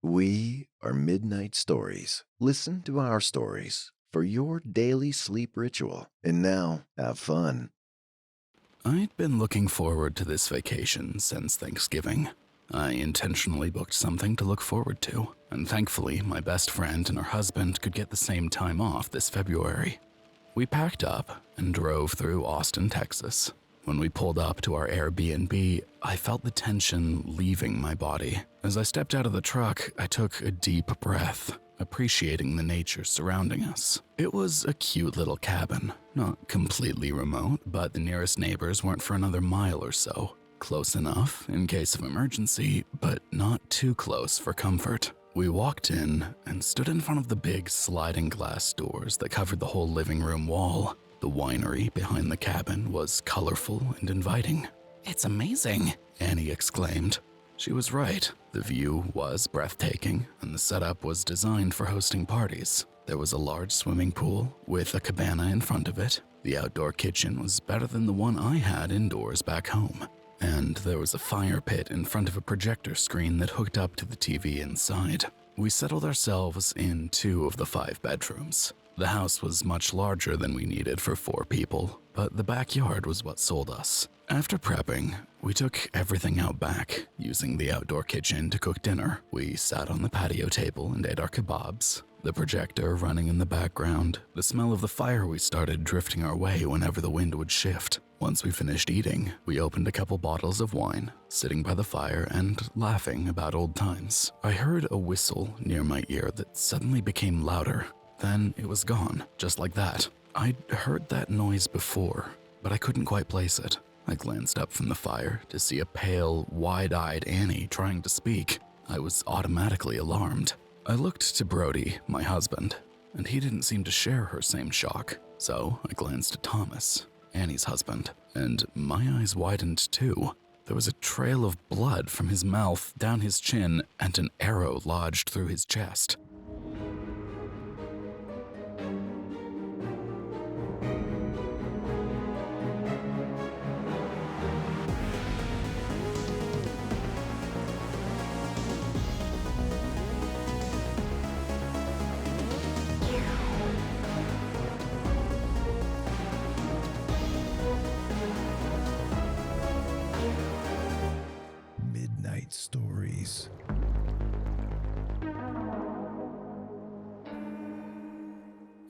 We are Midnight Stories. Listen to our stories for your daily sleep ritual. And now, have fun. I'd been looking forward to this vacation since Thanksgiving. I intentionally booked something to look forward to, and thankfully my best friend and her husband could get the same time off this February. We packed up and drove through Austin, Texas. When we pulled up to our Airbnb, I felt the tension leaving my body. As I stepped out of the truck, I took a deep breath, appreciating the nature surrounding us. It was a cute little cabin, not completely remote, but the nearest neighbors weren't for another mile or so. Close enough in case of emergency, but not too close for comfort. We walked in and stood in front of the big sliding glass doors that covered the whole living room wall. The winery behind the cabin was colorful and inviting. "It's amazing," Annie exclaimed. She was right. The view was breathtaking, and the setup was designed for hosting parties. There was a large swimming pool with a cabana in front of it. The outdoor kitchen was better than the one I had indoors back home. And there was a fire pit in front of a projector screen that hooked up to the TV inside. We settled ourselves in 2 of the 5 bedrooms. The house was much larger than we needed for 4 people, but the backyard was what sold us. After prepping, we took everything out back, using the outdoor kitchen to cook dinner. We sat on the patio table and ate our kebabs, the projector running in the background, the smell of the fire we started drifting our way whenever the wind would shift. Once we finished eating, we opened a couple bottles of wine, sitting by the fire and laughing about old times. I heard a whistle near my ear that suddenly became louder. Then it was gone, just like that. I'd heard that noise before, but I couldn't quite place it. I glanced up from the fire to see a pale, wide-eyed Annie trying to speak. I was automatically alarmed. I looked to Brody, my husband, and he didn't seem to share her same shock. So I glanced at Thomas, Annie's husband, and my eyes widened too. There was a trail of blood from his mouth down his chin, and an arrow lodged through his chest. Midnight Stories.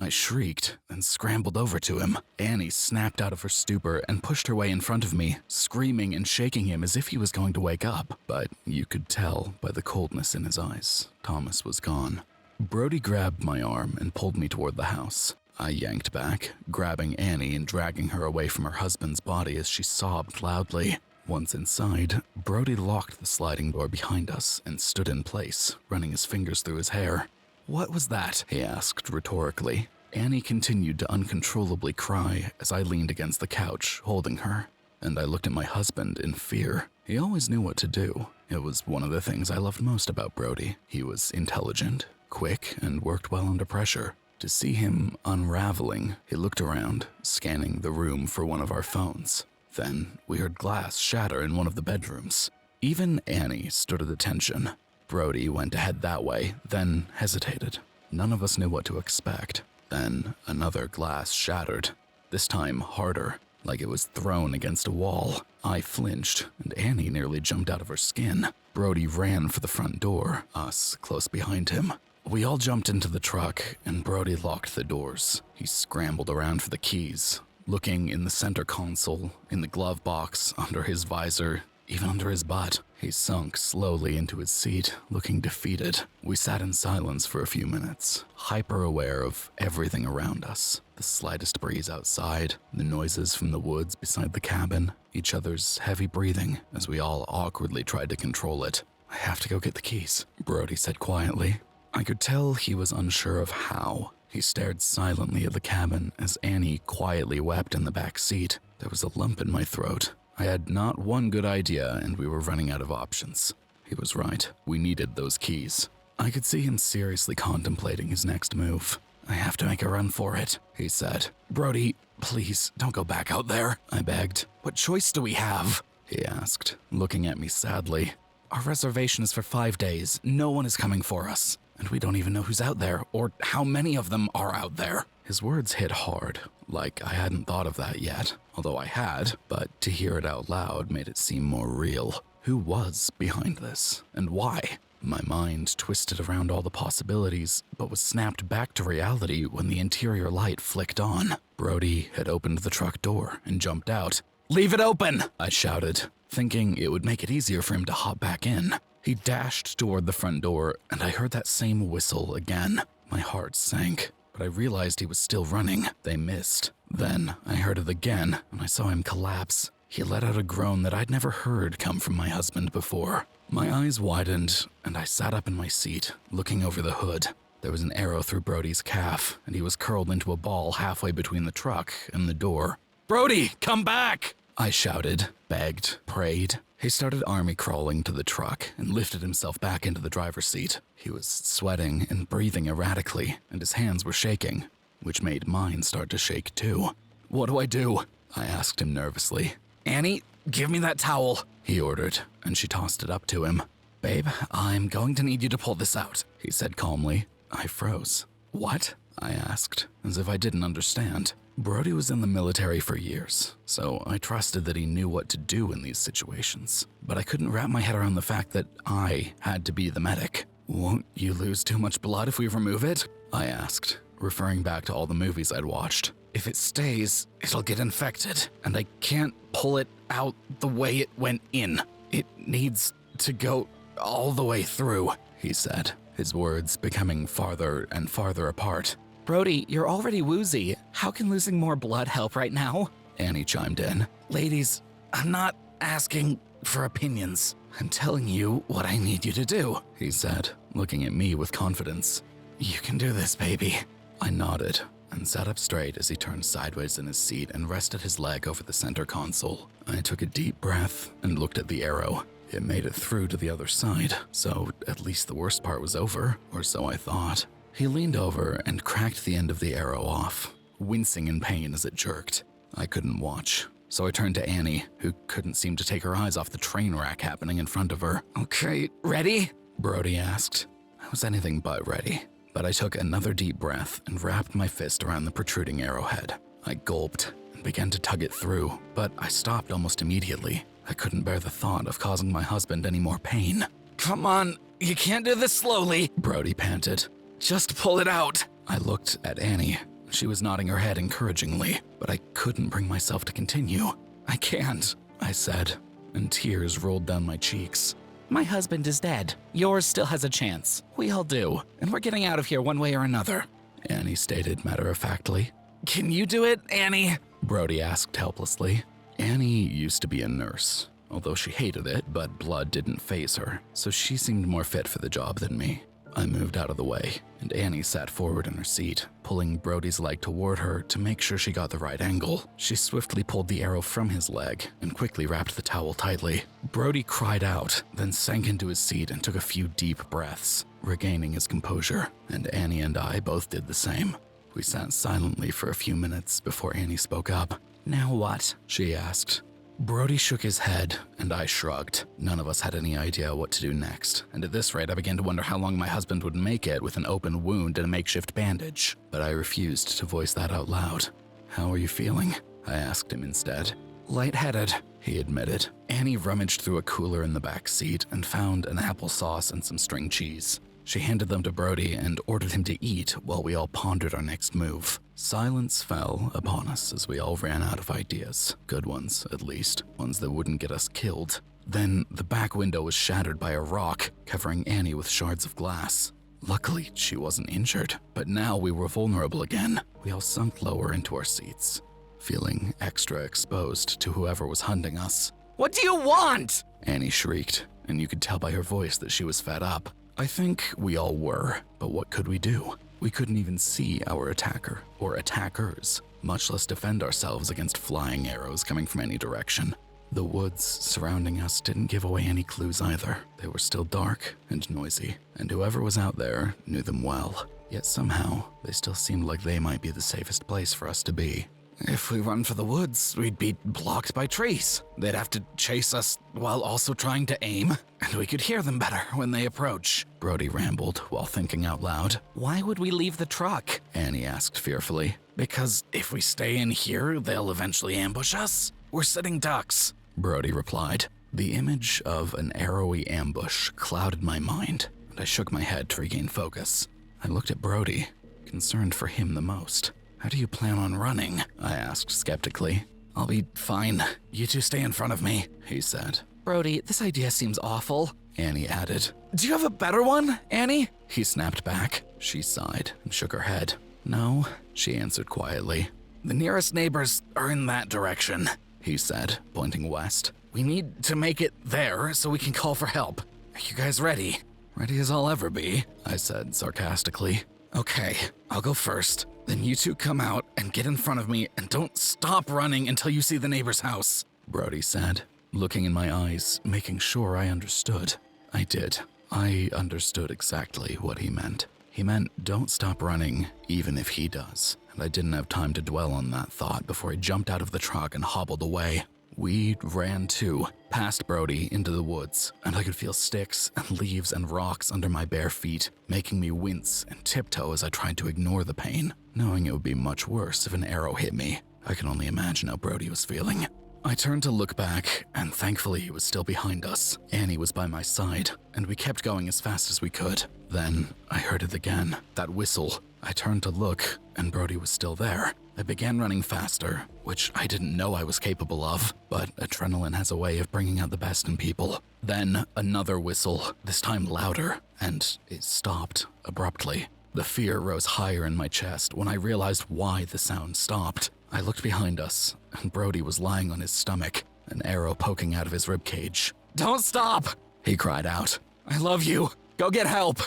I shrieked and scrambled over to him. Annie snapped out of her stupor and pushed her way in front of me, screaming and shaking him as if he was going to wake up. But you could tell by the coldness in his eyes, Thomas was gone. Brody grabbed my arm and pulled me toward the house. I yanked back, grabbing Annie and dragging her away from her husband's body as she sobbed loudly. Once inside, Brody locked the sliding door behind us and stood in place, running his fingers through his hair. "What was that?" he asked rhetorically. Annie continued to uncontrollably cry as I leaned against the couch, holding her, and I looked at my husband in fear. He always knew what to do. It was one of the things I loved most about Brody. He was intelligent, quick, and worked well under pressure. To see him unraveling, he looked around, scanning the room for one of our phones. Then we heard glass shatter in one of the bedrooms. Even Annie stood at attention. Brody went ahead that way, then hesitated. None of us knew what to expect. Then another glass shattered, this time harder, like it was thrown against a wall. I flinched, and Annie nearly jumped out of her skin. Brody ran for the front door, us close behind him. We all jumped into the truck, and Brody locked the doors. He scrambled around for the keys, looking in the center console, in the glove box, under his visor, even under his butt. He sunk slowly into his seat, looking defeated. We sat in silence for a few minutes, hyper-aware of everything around us. The slightest breeze outside, the noises from the woods beside the cabin, each other's heavy breathing as we all awkwardly tried to control it. "I have to go get the keys," Brody said quietly. I could tell he was unsure of how. He stared silently at the cabin as Annie quietly wept in the back seat. There was a lump in my throat. I had not one good idea, and we were running out of options. He was right. We needed those keys. I could see him seriously contemplating his next move. "I have to make a run for it," he said. "Brody, please don't go back out there," I begged. "What choice do we have?" he asked, looking at me sadly. Our reservation is for 5 days. No one is coming for us. And we don't even know who's out there, or how many of them are out there. His words hit hard, like I hadn't thought of that yet, although I had, but to hear it out loud made it seem more real. Who was behind this, and why? My mind twisted around all the possibilities, but was snapped back to reality when the interior light flicked on. Brody had opened the truck door and jumped out. "Leave it open!" I shouted, thinking it would make it easier for him to hop back in. He dashed toward the front door, and I heard that same whistle again. My heart sank, but I realized he was still running. They missed. Then I heard it again, and I saw him collapse. He let out a groan that I'd never heard come from my husband before. My eyes widened, and I sat up in my seat, looking over the hood. There was an arrow through Brody's calf, and he was curled into a ball halfway between the truck and the door. "Brody, come back!" I shouted, begged, prayed. He started army crawling to the truck and lifted himself back into the driver's seat. He was sweating and breathing erratically, and his hands were shaking, which made mine start to shake too. "What do I do?" I asked him nervously. "Annie, give me that towel," he ordered, and she tossed it up to him. "Babe, I'm going to need you to pull this out," he said calmly. I froze. "What?" I asked, as if I didn't understand. Brody was in the military for years, so I trusted that he knew what to do in these situations. But I couldn't wrap my head around the fact that I had to be the medic. "Won't you lose too much blood if we remove it?" I asked, referring back to all the movies I'd watched. "If it stays, it'll get infected, and I can't pull it out the way it went in. It needs to go all the way through," he said, his words becoming farther and farther apart. "Brody, you're already woozy. How can losing more blood help right now?" Annie chimed in. "Ladies, I'm not asking for opinions. I'm telling you what I need you to do," he said, looking at me with confidence. "You can do this, baby." I nodded and sat up straight as he turned sideways in his seat and rested his leg over the center console. I took a deep breath and looked at the arrow. It made it through to the other side, so at least the worst part was over, or so I thought. He leaned over and cracked the end of the arrow off, wincing in pain as it jerked. I couldn't watch, so I turned to Annie, who couldn't seem to take her eyes off the train wreck happening in front of her. "Okay, ready?" Brody asked. I was anything but ready, but I took another deep breath and wrapped my fist around the protruding arrowhead. I gulped and began to tug it through, but I stopped almost immediately. I couldn't bear the thought of causing my husband any more pain. "Come on, you can't do this slowly," Brody panted. "Just pull it out." I looked at Annie. She was nodding her head encouragingly, but I couldn't bring myself to continue. "I can't," I said, and tears rolled down my cheeks. "My husband is dead. Yours still has a chance. We all do, and we're getting out of here one way or another," Annie stated matter-of-factly. "Can you do it, Annie?" Brody asked helplessly. Annie used to be a nurse, although she hated it, but blood didn't faze her, so she seemed more fit for the job than me. I moved out of the way, and Annie sat forward in her seat, pulling Brody's leg toward her to make sure she got the right angle. She swiftly pulled the arrow from his leg and quickly wrapped the towel tightly. Brody cried out, then sank into his seat and took a few deep breaths, regaining his composure, and Annie and I both did the same. We sat silently for a few minutes before Annie spoke up. "Now what?" she asked. Brody shook his head, and I shrugged. None of us had any idea what to do next, and at this rate I began to wonder how long my husband would make it with an open wound and a makeshift bandage. But I refused to voice that out loud. "How are you feeling?" I asked him instead. "Lightheaded," he admitted. Annie rummaged through a cooler in the back seat and found an applesauce and some string cheese. She handed them to Brody and ordered him to eat while we all pondered our next move. Silence fell upon us as we all ran out of ideas. Good ones, at least. Ones that wouldn't get us killed. Then the back window was shattered by a rock, covering Annie with shards of glass. Luckily, she wasn't injured, but now we were vulnerable again. We all sunk lower into our seats, feeling extra exposed to whoever was hunting us. "What do you want?" Annie shrieked, and you could tell by her voice that she was fed up. I think we all were, but what could we do? We couldn't even see our attacker, or attackers, much less defend ourselves against flying arrows coming from any direction. The woods surrounding us didn't give away any clues either. They were still dark and noisy, and whoever was out there knew them well. Yet somehow, they still seemed like they might be the safest place for us to be. If we run for the woods, we'd be blocked by trees. They'd have to chase us while also trying to aim, and we could hear them better when they approach. Brody rambled while thinking out loud. Why would we leave the truck? Annie asked fearfully. Because if we stay in here, they'll eventually ambush us. We're sitting ducks, Brody replied. The image of an arrowy ambush clouded my mind, and I shook my head to regain focus. I looked at Brody, concerned for him the most. How do you plan on running? I asked skeptically. I'll be fine. You two stay in front of me, he said. Brody, this idea seems awful, Annie added. Do you have a better one, Annie? He snapped back. She sighed and shook her head. No, she answered quietly. The nearest neighbors are in that direction, he said, pointing west. We need to make it there so we can call for help. Are you guys ready? Ready as I'll ever be, I said sarcastically. Okay, I'll go first. Then you two come out and get in front of me and don't stop running until you see the neighbor's house, Brody said, looking in my eyes, making sure I understood. I did. I understood exactly what he meant. He meant don't stop running, even if he does. And I didn't have time to dwell on that thought before he jumped out of the truck and hobbled away. We ran too, past Brody into the woods, and I could feel sticks and leaves and rocks under my bare feet, making me wince and tiptoe as I tried to ignore the pain, knowing it would be much worse if an arrow hit me. I can only imagine how Brody was feeling. I turned to look back, and thankfully he was still behind us. Annie was by my side, and we kept going as fast as we could. Then I heard it again, that whistle. I turned to look, and Brody was still there. I began running faster, which I didn't know I was capable of, but adrenaline has a way of bringing out the best in people. Then another whistle, this time louder, and it stopped abruptly. The fear rose higher in my chest when I realized why the sound stopped. I looked behind us, and Brody was lying on his stomach, an arrow poking out of his ribcage. Don't stop, he cried out. I love you. Go get help.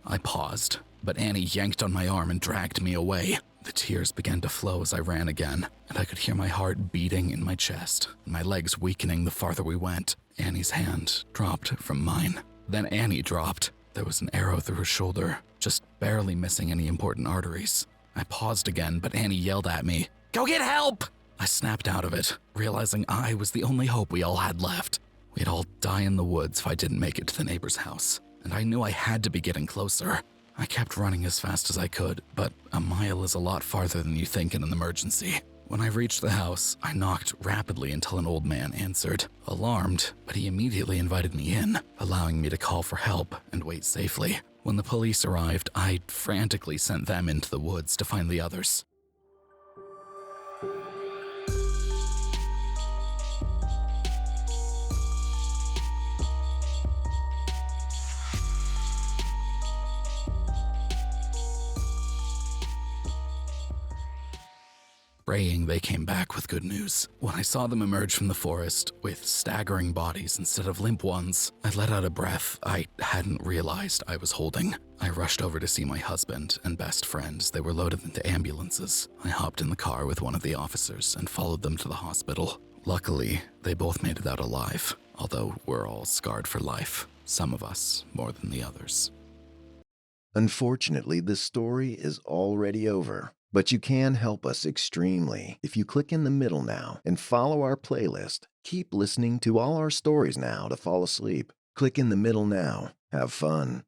I paused, but Annie yanked on my arm and dragged me away. The tears began to flow as I ran again, and I could hear my heart beating in my chest, and my legs weakening the farther we went. Annie's hand dropped from mine. Then Annie dropped. There was an arrow through her shoulder, just barely missing any important arteries. I paused again, but Annie yelled at me, Go get help! I snapped out of it, realizing I was the only hope we all had left. We'd all die in the woods if I didn't make it to the neighbor's house, and I knew I had to be getting closer. I kept running as fast as I could, but a mile is a lot farther than you think in an emergency. When I reached the house, I knocked rapidly until an old man answered. Alarmed, but he immediately invited me in, allowing me to call for help and wait safely. When the police arrived, I frantically sent them into the woods to find the others. Praying they came back with good news. When I saw them emerge from the forest with staggering bodies instead of limp ones, I let out a breath I hadn't realized I was holding. I rushed over to see my husband and best friends. They were loaded into ambulances. I hopped in the car with one of the officers and followed them to the hospital. Luckily, they both made it out alive, although we're all scarred for life, some of us more than the others. Unfortunately, this story is already over. But you can help us extremely if you click in the middle now and follow our playlist. Keep listening to all our stories now to fall asleep. Click in the middle now. Have fun.